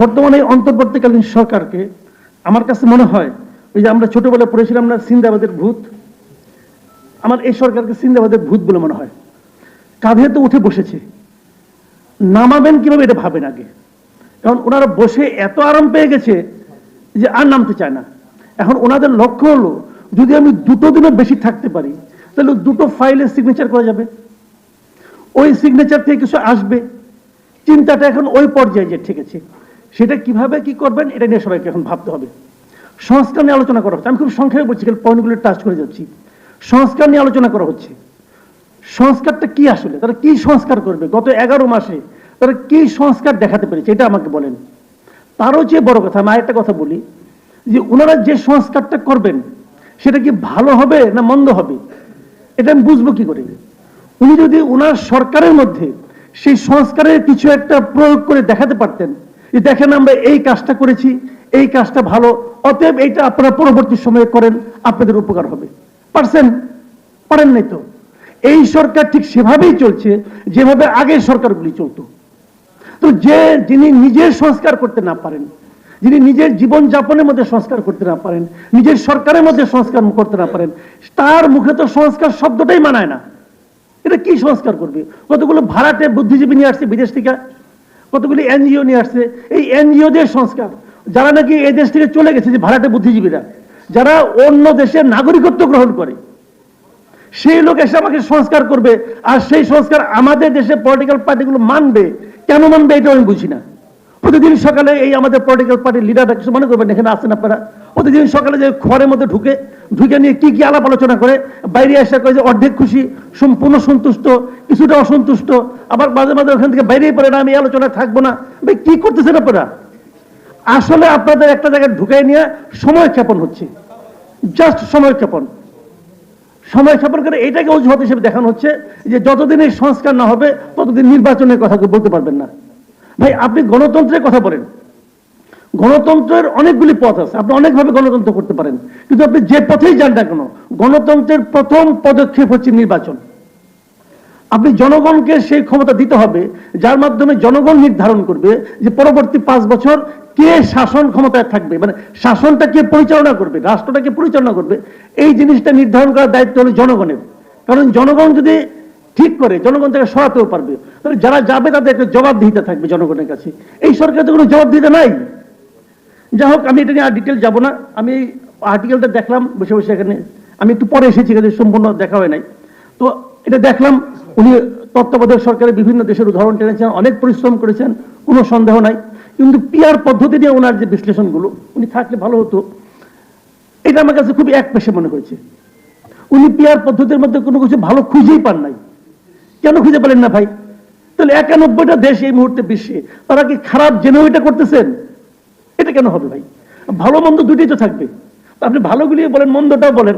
বর্তমানে অন্তর্বর্তীকালীন সরকারকে আমার কাছে মনে হয় ওই যে আমরা ছোটবেলায় পড়েছিলাম না সিন্দাবাদের ভূত, আমার এই সরকারকে সিন্দাবাদের ভূত বলে মনে হয়। কাঁধে তো উঠে বসেছে, নামাবেন কিভাবে এটা ভাবেন আগে, কারণ ওনারা বসে এত আরাম পেয়ে গেছে যে আর নামতে চায় না। এখন ওনাদের লক্ষ্য হলো যদি আমি 2 দিনও বেশি থাকতে পারি তাহলে 2 ফাইলে সিগনেচার করা যাবে, ওই সিগনেচার থেকে কিছু আসবে। চিন্তাটা এখন ওই পর্যায়ে যে ঠিক আছে, সেটা কিভাবে কি করবেন এটা নিয়ে সবাইকে এখন ভাবতে হবে। সংস্কার নিয়ে আলোচনা করা হচ্ছে, আমি খুব সংক্ষেপে বলছি, পয়েন্টগুলো টাচ করে যাচ্ছি। সংস্কার নিয়ে আলোচনা করা হচ্ছে। সংস্কারটা কি আসলে, তারা কি সংস্কার করবে? গত 11 মাসে তারা কি সংস্কার দেখাতে পেরেছে এটা আমাকে বলেন। তারও চেয়ে বড় কথা আমি আরেকটা কথা বলি, যে ওনারা যে সংস্কারটা করবেন সেটা কি ভালো হবে না মন্দ হবে এটা আমি বুঝবো কি করে? উনি যদি ওনার সরকারের মধ্যে সেই সংস্কারের কিছু একটা প্রয়োগ করে দেখাতে পারতেন যে দেখেন আমরা এই কাজটা করেছি, এই কাজটা ভালো, অতএব এইটা আপনারা পরবর্তী সময়ে করেন, আপনাদের উপকার হবে। পারছেন? পারেন নাই তো। এই সরকার ঠিক সেভাবেই চলছে যেভাবে আগের সরকারগুলি চলতো। তো যিনি নিজের সংস্কার করতে না পারেন, যিনি নিজের জীবন যাপনের মধ্যে সংস্কার করতে না পারেন, নিজের সরকারের মধ্যে সংস্কার করতে না পারেন, তার মুখে তো সংস্কার শব্দটাই মানায় না। এটা কি সংস্কার করবে? কতগুলো ভাড়াটে বুদ্ধিজীবী নিয়ে আসছে বিদেশ থেকে, কতগুলি এনজিও নিয়ে আসছে। এই এনজিওদের সংস্কার, যারা নাকি এই দেশ থেকে চলে গেছে, যে ভাড়াটে বুদ্ধিজীবীরা যারা অন্য দেশের নাগরিকত্ব গ্রহণ করে, সেই লোক এসে আমাকে সংস্কার করবে, আর সেই সংস্কার আমাদের দেশে পলিটিক্যাল পার্টিগুলো মানবে। কেন মানবে এটা আমি বুঝি না। প্রতিদিন সকালে এই আমাদের পলিটিক্যাল পার্টির লিডাররা কিছু মনে করবেন এখানে আসেন আপনারা, প্রতিদিন সকালে যে ঘরের মধ্যে ঢুকে নিয়ে কি কি আলাপ আলোচনা করে, বাইরে এসে কয়ে যে অর্ধেক খুশি, সম্পূর্ণ সন্তুষ্ট, কিছুটা অসন্তুষ্ট, আবার মাঝে মাঝে ওখান থেকে বাইরেই পড়ে না আমি আলোচনায় থাকবো না। ভাই কি করতেছেন আপনারা? আসলে আপনাদের একটা জায়গায় ঢুকাই নিয়ে সময় ক্ষেপণ হচ্ছে, জাস্ট সময় ক্ষেপণ করে এটাকে অজুহাত হিসেবে দেখানো হচ্ছে যে যতদিন এই সংস্কার না হবে ততদিন নির্বাচনের কথা বলতে পারবেন না। ভাই আপনি গণতন্ত্রের কথা বলেন, গণতন্ত্রের অনেকগুলি পথ আছে, আপনি অনেকভাবে গণতন্ত্র করতে পারেন, কিন্তু আপনি যে পথেই যান না কেন গণতন্ত্রের প্রথম পদক্ষেপ হচ্ছে নির্বাচন। আপনি জনগণকে সেই ক্ষমতা দিতে হবে যার মাধ্যমে জনগণ নির্ধারণ করবে যে পরবর্তী 5 বছর কে শাসন ক্ষমতায় থাকবে, মানে শাসনটা কে পরিচালনা করবে, রাষ্ট্রটা কে পরিচালনা করবে, এই জিনিসটা নির্ধারণ করার দায়িত্ব হলো জনগণের। কারণ জনগণ যদি ঠিক করে জনগণ তাকে সরাতেও পারবে, তাহলে যারা যাবে তাদের একটা জবাবদিহিতা থাকবে জনগণের কাছে। এই সরকার তো কোনো জবাবদিহিতা নাই। যাই হোক, আমি এটা নিয়ে আর ডিটেল যাবো না। আমি আর্টিকেলটা দেখলাম বসে বসে, এখানে আমি একটু পরে এসেছি, সম্পূর্ণ দেখা হয় নাই। তো এটা দেখলাম, উনি তত্ত্বাবধায়ক সরকারের বিভিন্ন দেশের উদাহরণ টেনেছেন, অনেক পরিশ্রম করেছেন, কোনো সন্দেহ নাই। কিন্তু পিআর পদ্ধতি নিয়ে ওনার যে বিশ্লেষণগুলো, উনি থাকলে ভালো হতো, এটা আমার কাছে খুবই একপেশে মনে হয়েছে। উনি পিআর পদ্ধতির মধ্যে কোনো কিছু ভালো খুঁজেই পান নাই। কেন খুঁজে পেলেন না ভাই? তাহলে 91টা দেশ এই মুহূর্তে বিশ্বে, তারা কি খারাপ জেনেও এটা করতেছেন? এটা কেন হবে ভাই? ভালো মন্দ দুটোই তো থাকবে। আপনি ভালোগুলি বলেন, মন্দটাও বলেন।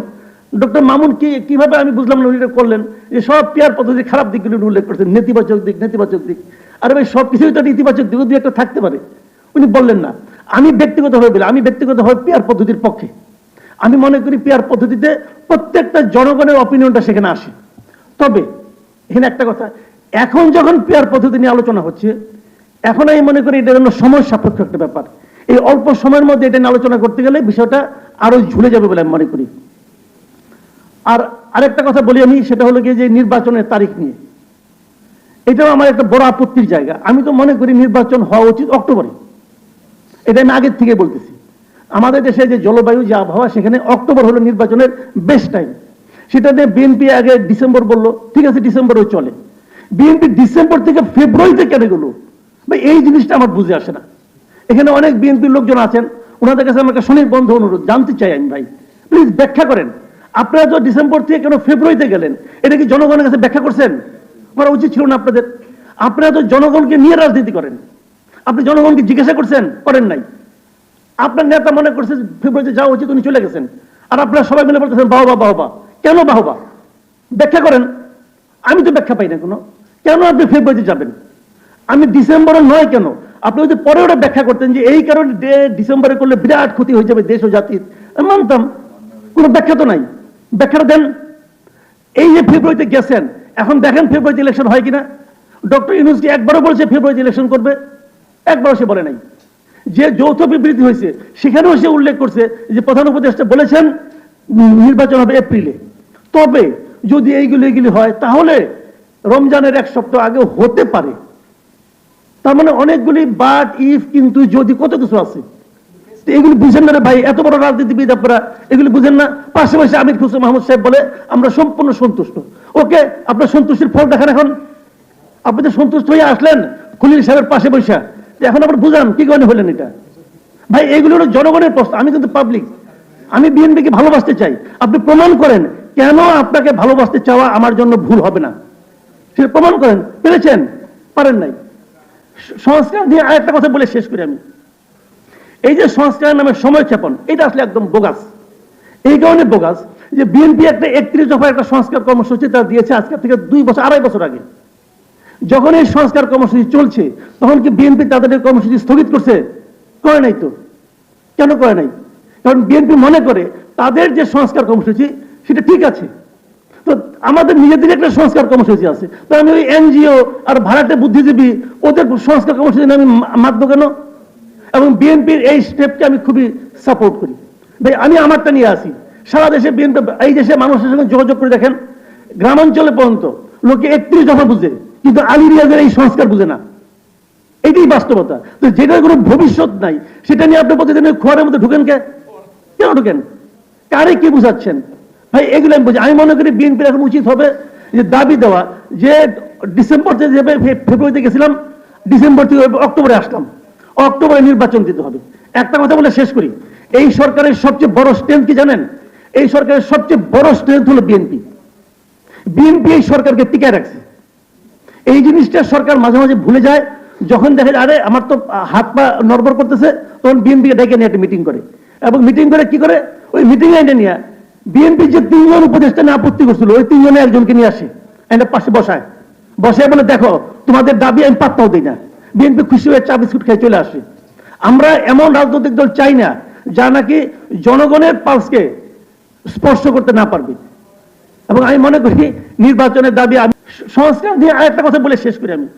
ডক্টর মামুন কিভাবে আমি বুঝলাম না উনি এটা করলেন, যে সব পিআর পদ্ধতি খারাপ দিকগুলি উল্লেখ করছেন, নেতিবাচক দিক। আরে ভাই সব কিছুই তো ইতিবাচক দিক একটা থাকতে পারে, উনি বললেন না। আমি ব্যক্তিগতভাবে পিআর পদ্ধতির পক্ষে। আমি মনে করি পিআর পদ্ধতিতে প্রত্যেকটা জনগণের অপিনিয়নটা সেখানে আসে। তবে এখানে একটা কথা, এখন যখন পিআর পদ্ধতি নিয়ে আলোচনা হচ্ছে, এখন আমি মনে করি এটা জন্য সময় সাপেক্ষ একটা ব্যাপার। এই অল্প সময়ের মধ্যে এটা নিয়ে আলোচনা করতে গেলে বিষয়টা আরো ঝুলে যাবে বলে আমি মনে করি। আর আরেকটা কথা বলি আমি, সেটা হলো গিয়ে যে নির্বাচনের তারিখ নিয়ে, এটাও আমার একটা বড় আপত্তির জায়গা। আমি তো মনে করি নির্বাচন হওয়া উচিত অক্টোবরে, এটা আমি আগের থেকে বলতেছি। আমাদের দেশে যে জলবায়ু, যে আবহাওয়া, সেখানে অক্টোবর হলো নির্বাচনের বেস্ট টাইম। সেটা নিয়ে বিএনপি আগে ডিসেম্বর বললো, ঠিক আছে ডিসেম্বরেও চলে। বিএনপি ডিসেম্বর থেকে ফেব্রুয়ারিতে কেন গেল ভাই? এই জিনিসটা আমার বুঝে আসে না। এখানে অনেক বিএনপির লোকজন আছেন, ওনাদের কাছে আমার একটা বন্ধ অনুরোধ, জানতে চাই আমি ভাই, প্লিজ ব্যাখ্যা করেন। আপনারা তো ডিসেম্বর থেকে কেন ফেব্রুয়ারিতে গেলেন, এটা কি জনগণের কাছে ব্যাখ্যা করছেন? করা উচিত ছিল না আপনাদের? আপনারা তো জনগণকে নিয়ে রাজনীতি করেন, আপনি জনগণকে জিজ্ঞাসা করছেন? করেন নাই। আপনার নেতা মনে করছে ফেব্রুয়ারিতে যাওয়া উচিত, উনি চলে গেছেন, আর আপনারা সবাই মিলে বলতেছেন বাহবা। কেন বাহবা? ব্যাখ্যা করেন। আমি তো ব্যাখ্যা পাই না কোনো। কেন আপনি ফেব্রুয়ারিতে যাবেন? আমি ডিসেম্বরে নয় কেন? আপনি যদি পরে ওটা ব্যাখ্যা করতেন যে এই কারণে ডিসেম্বরে করলে বিরাট ক্ষতি হয়ে যাবে দেশ ও জাতির, আমি মানতাম। কোনো ব্যাখ্যা তো নাই, ব্যাখ্যাটা দেন। এই যে ফেব্রুয়ারিতে গেছেন, এখন দেখেন ফেব্রুয়ারিতে ইলেকশন হয় কিনা। ডক্টর ইউনূস একবারও বলছে ফেব্রুয়ারিতে ইলেকশন করবে? একবারও সে বলে নাই। যে যৌথ বিবৃতি হয়েছে সেখানেও সে উল্লেখ করছে যে প্রধান উপদেষ্টা বলেছেন নির্বাচন হবে এপ্রিলে। তবে যদি এইগুলি হয় তাহলে রমজানের এক সপ্তাহ আগে হতে পারে। তার মানে অনেকগুলি বাট ইফ কিন্তু যদি কত কিছু আছে, এগুলি বুঝেন না রে ভাই, এত বড় রাজনীতিবিদ আপনারা এগুলি বুঝেন না। পাশাপাশি আমির খুসরো মাহমুদ সাহেব বলে আমরা সম্পূর্ণ সন্তুষ্ট। ওকে, আপনার সন্তুষ্টির ফল দেখান। এখন আপনি তো সন্তুষ্ট হয়ে আসলেন খলিল সাহেবের পাশে বসে, এখন আবার বুঝান কি কারণে হলেন এটা। ভাই এগুলো হলো জনগণের প্রশ্ন, আমি কিন্তু পাবলিক, আমি বিএনপিকে ভালোবাসতে চাই। আপনি প্রমাণ করেন কেন আপনাকে ভালোবাসতে চাওয়া আমার জন্য ভুল হবে না, সেটা প্রমাণ করেন। পেরেছেন? পারেন নাই। সংস্কার দিয়ে আরেকটা কথা বলে শেষ করি আমি। এই যে সংস্কারের নামে সময়ক্ষেপণ, এটা আসলে একদম বোগাস। এই কারণে বোগাস যে বিএনপি একটা 31 দফা একটা সংস্কার কর্মসূচি তারা দিয়েছে আজকে থেকে 2-2.5 বছর আগে। যখন এই সংস্কার কর্মসূচি চলছে তখন কি বিএনপি তাদের কর্মসূচি স্থগিত করছে? করে নাই তো। কেন করে নাই? কারণ বিএনপি মনে করে তাদের যে সংস্কার কর্মসূচি সেটা ঠিক আছে। তো আমাদের নিজেদের একটা সংস্কার কর্মসূচি আছে, তো আমি ওই এনজিও আর ভাড়াটে বুদ্ধিজীবী ওদের সংস্কার কর্মসূচি আমি মাতবো কেন? এবং বিএনপির এই স্টেপকে আমি খুবই সাপোর্ট করি। ভাই আমি আমারটা নিয়ে আসি। সারা দেশে বিএনপি, এই দেশে মানুষের সঙ্গে যোগাযোগ করে দেখেন, গ্রামাঞ্চলে পর্যন্ত লোকে 31 দফা বুঝে, কিন্তু আলী রিয়াজের এই সংস্কার বুঝে না। এটাই বাস্তবতা। তো যেটার কোনো ভবিষ্যৎ নাই সেটা নিয়ে আপনি প্রতিদিন খোয়ারের মধ্যে ঢুকেন কেন ঢুকেন? কারে কি বুঝাচ্ছেন? ভাই এগুলো আমি বুঝি। আমি মনে করি বিএনপির এখন উচিত হবে যে দাবি দেওয়া যে ডিসেম্বর থেকে ফেব্রুয়ারিতে গেছিলাম, ডিসেম্বর থেকে অক্টোবরে আসলাম, অক্টোবরে নির্বাচন দিতে হবে। একটা কথা বলে শেষ করি, এই সরকারের সবচেয়ে বড় স্ট্রেংথ কি জানেন? এই সরকারের সবচেয়ে বড় স্ট্রেংথ হলো বিএনপি। বিএনপি এই সরকারকে টিকায় রাখছে। এই জিনিসটা সরকার মাঝে মাঝে ভুলে যায়। যখন দেখে আরে আমার তো হাত পা নড়বড় করতেছে, তখন বিএনপিকে ডেকে নিয়ে একটা মিটিং করে, এবং মিটিং করে কি করে, ওই মিটিং এনে নিয়ে বিএনপি যে 3 জন উপদেষ্টা নিয়ে আপত্তি করছিল ওই 3 জনে একজনকে নিয়ে আসে, এনে পাশে বসায় বলে দেখো তোমাদের দাবি আমি পাত্তাও দিই না। বিএনপি খুশি হয়ে চা বিস্কুট খেয়ে চলে আসে। আমরা এমন রাজনৈতিক দল চাই না যা নাকি জনগণের পালসকে স্পর্শ করতে না পারবে। এবং আমি মনে করি নির্বাচনের দাবি, আমি সংস্কার দিয়ে আরেকটা কথা বলে শেষ করি আমি।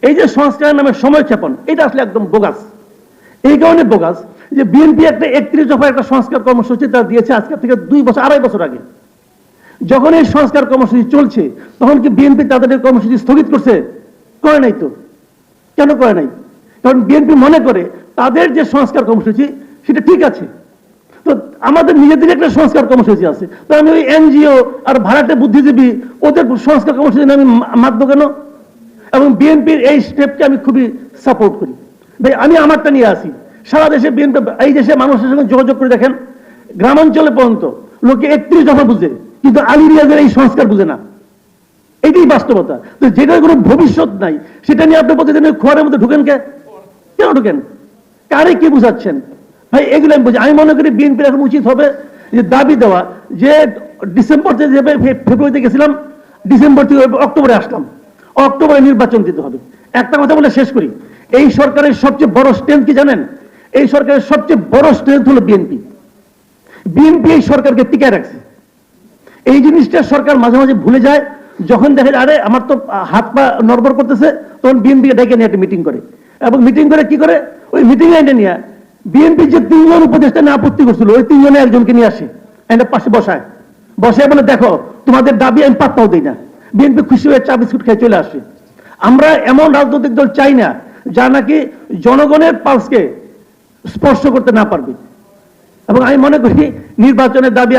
এই যে সংস্কারের নামে সময়ক্ষেপণ, এটা আসলে একদম বোগাস। এই কারণে বোগাস যে বিএনপি একটা 31 দফা একটা সংস্কার কর্মসূচি তারা দিয়েছে আজকে থেকে 2-2.5 বছর আগে। যখন এই সংস্কার কর্মসূচি চলছে তখন কি বিএনপি তাদের কর্মসূচি স্থগিত করছে? করে নাই তো। কেন করে নাই? কারণ বিএনপি মনে করে তাদের যে সংস্কার কর্মসূচি সেটা ঠিক আছে। তো আমাদের নিজেদের একটা সংস্কার কর্মসূচি আছে, তো আমি ওই এনজিও আর ভাড়াটে বুদ্ধিজীবী ওদের সংস্কার কর্মসূচি আমি মাতবো কেন? এবং বিএনপির এই স্টেপকে আমি খুবই সাপোর্ট করি। ভাই আমি আমারটা নিয়ে আসি। সারা দেশে বিএনপি, এই দেশে মানুষের সঙ্গে যোগাযোগ করে দেখেন, গ্রামাঞ্চলে পর্যন্ত লোকে 31 দফা বুঝে, কিন্তু আলী রিয়াজের এই সংস্কার বুঝে না। এটাই বাস্তবতা। তো যেটার কোনো ভবিষ্যৎ নাই সেটা নিয়ে আপনি প্রতিদিন খোয়ারের মধ্যে ঢুকেন কেন ঢুকেন? কারে কি বুঝাচ্ছেন? ভাই এগুলো আমি বুঝি। আমি মনে করি বিএনপির এখন উচিত হবে যে দাবি দেওয়া যে ডিসেম্বর থেকে ফেব্রুয়ারিতে গেছিলাম, ডিসেম্বর থেকে অক্টোবরে আসলাম, অক্টোবরে নির্বাচন দিতে হবে। একটা কথা বলে শেষ করি, এই সরকারের সবচেয়ে বড় স্ট্রেংথ কি জানেন? এই সরকারের সবচেয়ে বড় স্ট্রেংথ হলো বিএনপি। বিএনপি এই সরকারকে টিকায় রাখছে। এই জিনিসটা সরকার মাঝে মাঝে ভুলে যায়। যখন দেখে আরে আমার তো হাত পা নড়বড় করতেছে, তখন বিএনপিকে ডেকে নিয়ে একটা মিটিং করে, এবং মিটিং করে কি করে, ওই মিটিং এনে নিয়ে বিএনপি যে 3 জন উপদেষ্টা নিয়ে আপত্তি করছিল ওই 3 জনে একজনকে নিয়ে আসে, এনে পাশে বসায় বলে দেখো তোমাদের দাবি আমি পাত্তাও দিই না। বিএনপি খুশি হয়ে চা বিস্কুট খেয়ে চলে আসে। আমরা এমন রাজনৈতিক দল চাই না যা নাকি জনগণের পালসকে স্পর্শ করতে না পারবে। এবং আমি মনে করি নির্বাচনের দাবি